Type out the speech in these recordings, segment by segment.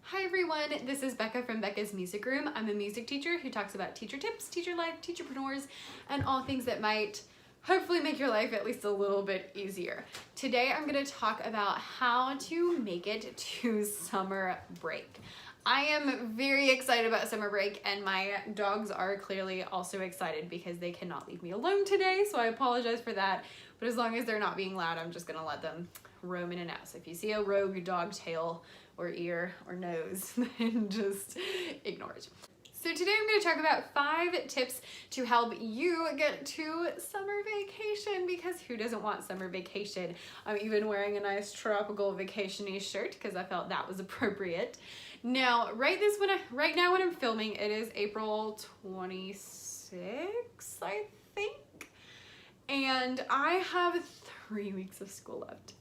Hi everyone, this is Becca from Becca's Music Room. I'm a music teacher who talks about teacher tips, teacher life, teacherpreneurs, and all things that might hopefully make your life at least a little bit easier. Today I'm going to talk about how to make it to summer break. I am very excited about summer break, and my dogs are clearly also excited because they cannot leave me alone today, so I apologize for that. But as long as they're not being loud, I'm just going to let them roam in and out. So if you see a rogue dog tail or ear or nose, then just ignore it. So today I'm going to talk about 5 tips to help you get to summer vacation, because who doesn't want summer vacation? I'm even wearing a nice tropical vacation-y shirt because I felt that was appropriate. Now, right now when I'm filming, it is April 26th, I think, and I have 3 weeks of school left.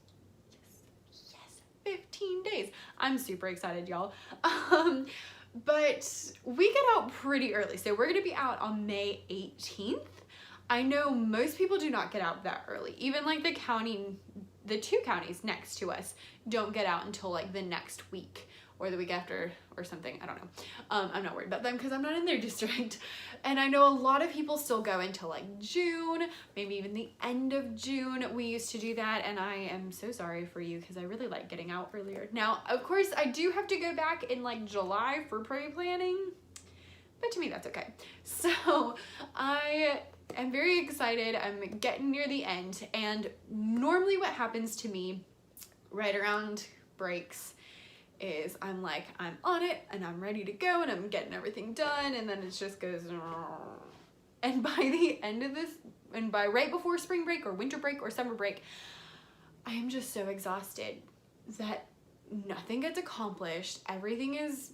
Yes, 15 days. I'm super excited, y'all. But we get out pretty early, so we're gonna be out on May 18th. I know most people do not get out that early. Even like the 2 counties next to us don't get out until like the next week or the week after or something. I don't know. I'm not worried about them because I'm not in their district. And I know a lot of people still go until like June, maybe even the end of June. We used to do that, and I am so sorry for you because I really like getting out earlier. Now, of course, I do have to go back in like July for pre-planning, but to me that's okay. So I am very excited. I'm getting near the end, and normally what happens to me right around breaks is I'm on it and I'm ready to go and I'm getting everything done, and then it just goes, and by the end of this, and by right before spring break or winter break or summer break, I am just so exhausted that nothing gets accomplished. Everything is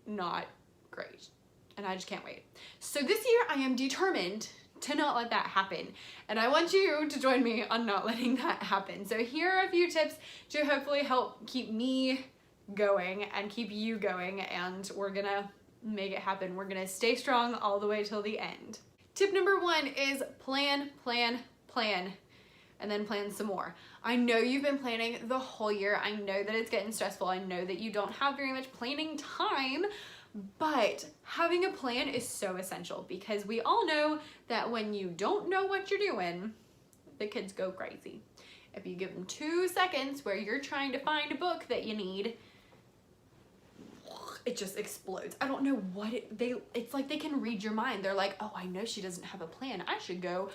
not great, and I just can't wait. So this year I am determined to not let that happen, and I want you to join me on not letting that happen. So here are a few tips to hopefully help keep me going and keep you going, and we're gonna make it happen. We're gonna stay strong all the way till the end. Tip number 1 is plan, plan, plan, and then plan some more. I know you've been planning the whole year. I know that it's getting stressful. I know that you don't have very much planning time, but having a plan is so essential, because we all know that when you don't know what you're doing, the kids go crazy. If you give them 2 seconds where you're trying to find a book that you need, it just explodes. I don't know what it's like they can read your mind. They're like, oh, I know she doesn't have a plan. I should go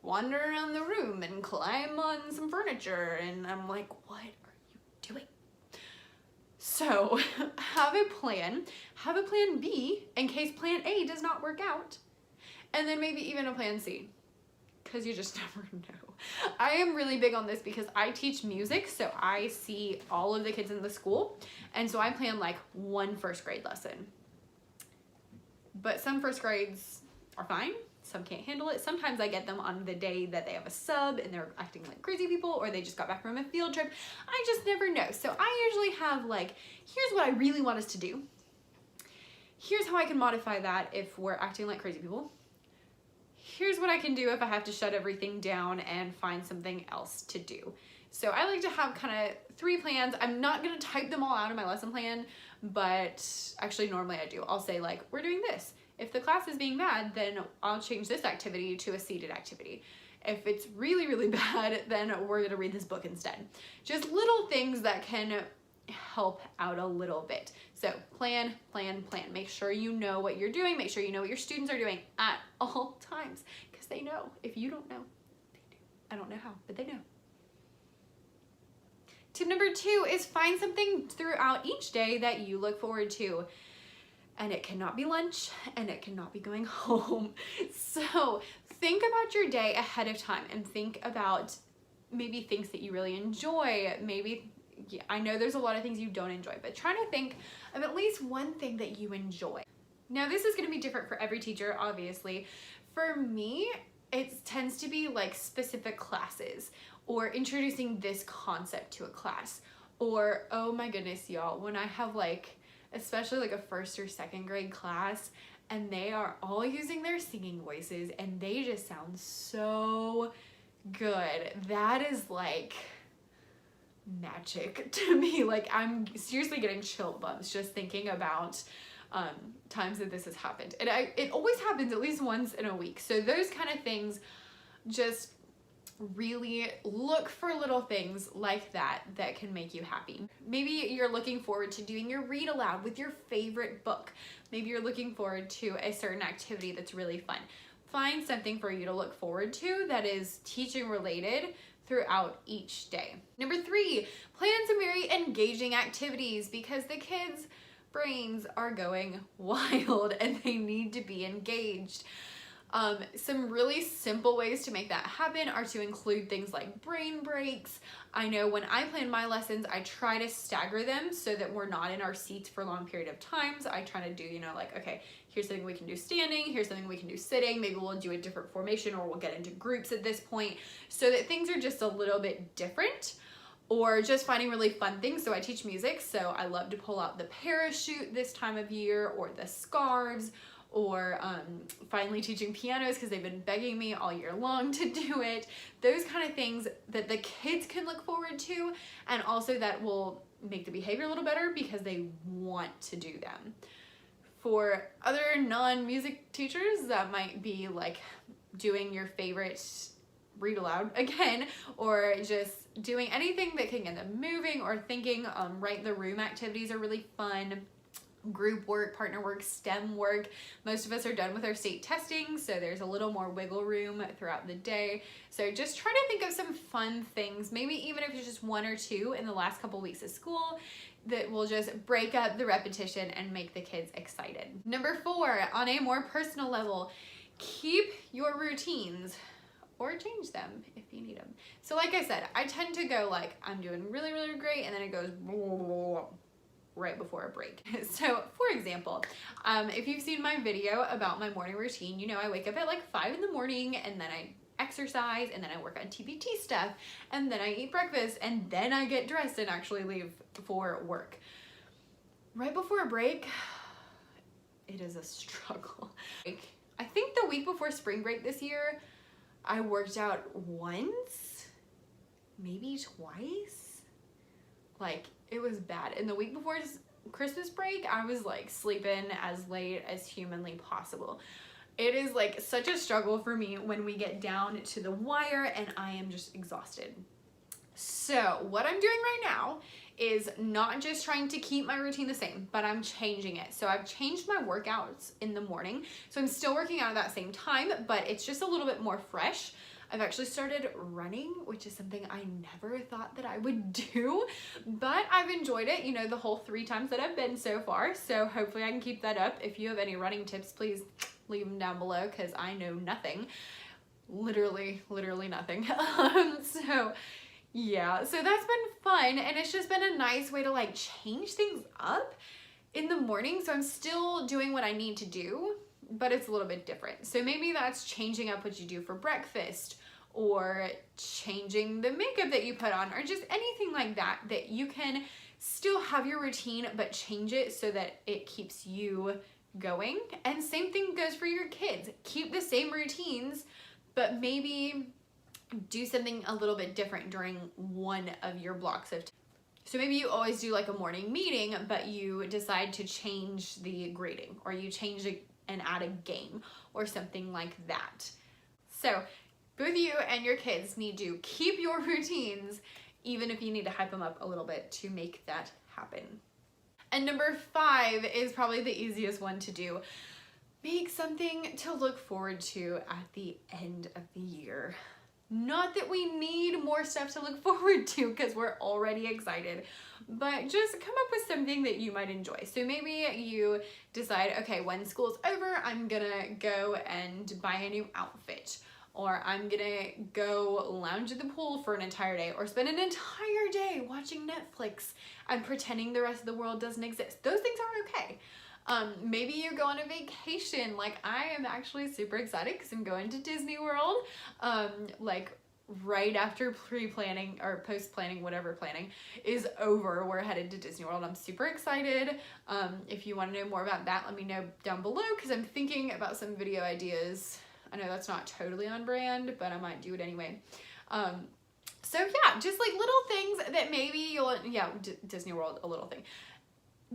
wander around the room and climb on some furniture. And I'm like, what are you doing? So have a plan B in case plan A does not work out. And then maybe even a plan C, because you just never know. I am really big on this because I teach music, so I see all of the kids in the school, and so I plan like 1 first grade lesson. But some first grades are fine, some can't handle it. Sometimes I get them on the day that they have a sub and they're acting like crazy people, or they just got back from a field trip. I just never know. So I usually have like, here's what I really want us to do. Here's how I can modify that if we're acting like crazy people. Here's what I can do if I have to shut everything down and find something else to do. So I like to have kind of 3 plans. I'm not gonna type them all out in my lesson plan, but actually normally I do. I'll say like, we're doing this. If the class is being bad, then I'll change this activity to a seated activity. If it's really, really bad, then we're gonna read this book instead. Just little things that can help out a little bit. So plan, plan, plan. Make sure you know what you're doing. Make sure you know what your students are doing at all times, because they know. If you don't know, they do. I don't know how, but they know. Tip number 2 is find something throughout each day that you look forward to. And it cannot be lunch, and it cannot be going home. So think about your day ahead of time and think about maybe things that you really enjoy. Maybe, yeah, I know there's a lot of things you don't enjoy, but try to think of at least one thing that you enjoy. Now, this is going to be different for every teacher, obviously. For me, it tends to be like specific classes, or introducing this concept to a class, or, oh my goodness, y'all, when I have like, especially like a 1st or 2nd grade class, and they are all using their singing voices and they just sound so good. That is like magic to me. Like, I'm seriously getting chill bumps just thinking about times that this has happened. And it always happens at least once in a week. So those kind of things, just really look for little things like that that can make you happy. Maybe you're looking forward to doing your read aloud with your favorite book. Maybe you're looking forward to a certain activity that's really fun. Find something for you to look forward to that is teaching related throughout each day. Number 3, plan some very engaging activities because the kids' brains are going wild and they need to be engaged. Some really simple ways to make that happen are to include things like brain breaks. I know when I plan my lessons, I try to stagger them so that we're not in our seats for a long period of times. I try to do, you know, like, okay, here's something we can do standing, here's something we can do sitting, maybe we'll do a different formation or we'll get into groups at this point so that things are just a little bit different. Or just finding really fun things. So I teach music, so I love to pull out the parachute this time of year, or the scarves, or finally teaching pianos because they've been begging me all year long to do it. Those kind of things that the kids can look forward to, and also that will make the behavior a little better because they want to do them. For other non-music teachers, that might be like doing your favorite read aloud again, or just doing anything that can get them moving or thinking. Write the room activities are really fun. Group work, partner work, STEM work. Most of us are done with our state testing, so there's a little more wiggle room throughout the day. So just try to think of some fun things, maybe even if it's just 1 or 2 in the last couple weeks of school, that will just break up the repetition and make the kids excited. Number 4, on a more personal level, keep your routines or change them if you need them. So like I said, I tend to go like, I'm doing really, really great, and then it goes right before a break. So for example, if you've seen my video about my morning routine, you know I wake up at like 5 in the morning, and then I exercise, and then I work on TPT stuff, and then I eat breakfast, and then I get dressed and actually leave for work. Right before a break, it is a struggle. I think the week before spring break this year, I worked out once, maybe twice. Like, it was bad. And the week before Christmas break, I was like sleeping as late as humanly possible. It is like such a struggle for me when we get down to the wire and I am just exhausted. So what I'm doing right now is not just trying to keep my routine the same, but I'm changing it. So I've changed my workouts in the morning. So I'm still working out at that same time, but it's just a little bit more fresh. I've actually started running, which is something I never thought that I would do, but I've enjoyed it, you know, the whole 3 times that I've been so far. So hopefully I can keep that up. If you have any running tips, please leave them down below because I know nothing. Literally nothing. So yeah, so that's been fun, and it's just been a nice way to like change things up in the morning. So I'm still doing what I need to do, but it's a little bit different. So maybe that's changing up what you do for breakfast, or changing the makeup that you put on, or just anything like that, that you can still have your routine, but change it so that it keeps you going. And same thing goes for your kids. Keep the same routines, but maybe do something a little bit different during one of your blocks of time. So maybe you always do like a morning meeting, but you decide to change the grading, or you change it and add a game or something like that. So both you and your kids need to keep your routines, even if you need to hype them up a little bit to make that happen. And number 5 is probably the easiest one to do. Make something to look forward to at the end of the year. Not that we need more stuff to look forward to because we're already excited, but just come up with something that you might enjoy. So maybe you decide, okay, when school's over, I'm gonna go and buy a new outfit, or I'm gonna go lounge at the pool for an entire day, or spend an entire day watching Netflix and pretending the rest of the world doesn't exist. Those things are okay. Maybe you go on a vacation. Like, I am actually super excited because I'm going to Disney World, like right after pre-planning or post-planning, whatever planning is over, we're headed to Disney World. I'm super excited. If you want to know more about that, let me know down below, because I'm thinking about some video ideas. I know that's not totally on brand, but I might do it anyway. So yeah, just like little things that maybe you'll, yeah, Disney World, a little thing.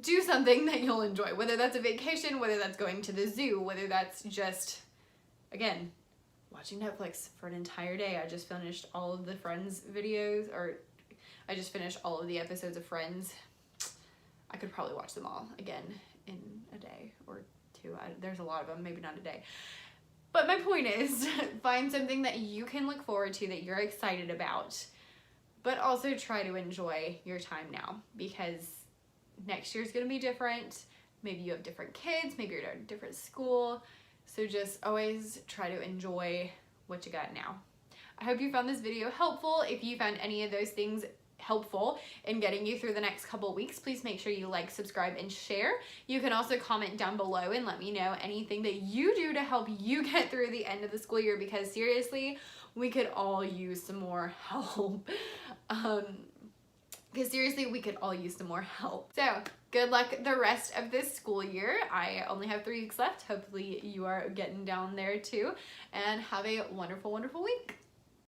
Do something that you'll enjoy, whether that's a vacation, whether that's going to the zoo, whether that's just, again, watching Netflix for an entire day. I just finished all of the Friends videos, or I just finished all of the episodes of Friends. I could probably watch them all again in a day or two. There's a lot of them, maybe not a day. But my point is, find something that you can look forward to, that you're excited about, but also try to enjoy your time now, because next year's gonna be different. Maybe you have different kids, maybe you're at a different school. So just always try to enjoy what you got now. I hope you found this video helpful. If you found any of those things helpful in getting you through the next couple weeks, please make sure you like, subscribe, and share. You can also comment down below and let me know anything that you do to help you get through the end of the school year, because seriously, we could all use some more help. Because seriously, we could all use some more help. So good luck the rest of this school year. I only have 3 weeks left. Hopefully you are getting down there too, and have a wonderful, wonderful week.